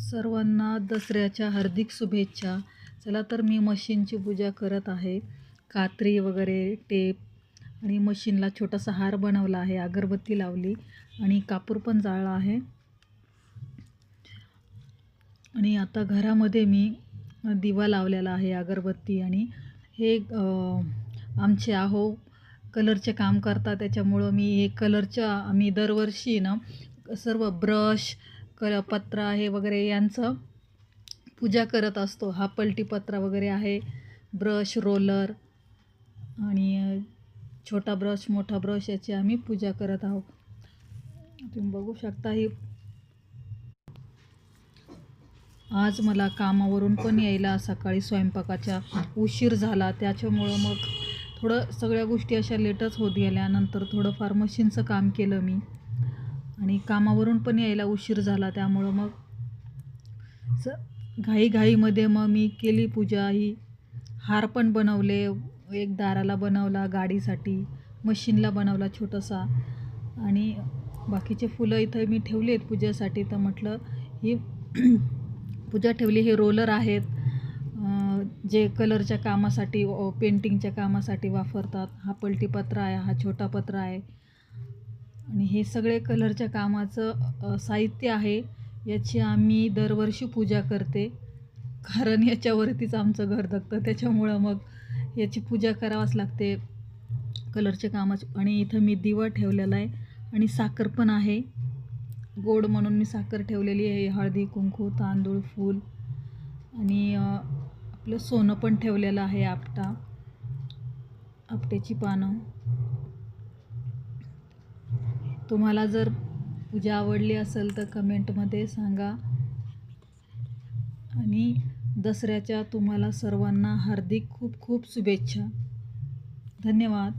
सर्वांना दसऱ्याच्या हार्दिक शुभेच्छा. चला तर मी मशीनची पूजा करत आहे. कात्री वगैरे, टेप आणि मशीनला छोटासा हार बनवला आहे. अगरबत्ती लावली आणि कापूर पण जाळला आहे. आणि आता घरामध्ये मी दिवा लावलेला आहे, अगरबत्ती. आणि हे आमचे आहो कलरचे काम करतात, त्याच्यामुळं मी हे कलरच्या आम्ही दरवर्षी ना सर्व ब्रश पत्रा हे वगैरे यांचं पूजा करत असतो. हा पलटीपत्रा वगैरे आहे, ब्रश, रोलर आणि छोटा ब्रश, मोठा ब्रश याची आम्ही पूजा करत आहोत. तुम्ही बघू शकता. ही आज मला कामावरून पण यायला सकाळी स्वयंपाकाचा उशीर झाला, त्याच्यामुळं मग थोडं सगळ्या गोष्टी अशा लेटच होत गेल्या. नंतर थोडंफार मशीनचं काम केलं मी आणि कामावरून पण यायला उशीर झाला, त्यामुळं मग घाईघाईमध्ये मग मी केली पूजा. ही हार पण बनवले, एक दाराला बनवला, गाडीसाठी, मशीनला बनवला छोटासा, आणि बाकीचे फुलं इथं मी ठेवली आहेत पूजेसाठी. तर म्हटलं ही पूजा ठेवली. हे रोलर आहेत जे कलरच्या कामासाठी, पेंटिंगच्या कामासाठी वापरतात. हा पलटीपत्रा आहे, हा छोटा पत्रा आहे आणि हे सगळे कलरच्या कामाचं साहित्य आहे. याची आम्ही दरवर्षी पूजा करते, कारण याच्यावरतीच आमचं घर धगतं, त्याच्यामुळं मग याची पूजा करावंच लागते कलरच्या कामाची. आणि इथं मी दिवा ठेवलेला आहे आणि साखर पण आहे, गोड म्हणून मी साखर ठेवलेली आहे. हळदी, कुंकू, तांदूळ, फूल आणि आपलं सोनं पण ठेवलेलं आहे, आपट्याची पानं. तुम्हाला जर पूजा आवडली असेल तर कमेंटमध्ये सांगा. आणि दसऱ्याच्या तुम्हाला सर्वांना हार्दिक खूप खूप शुभेच्छा. धन्यवाद.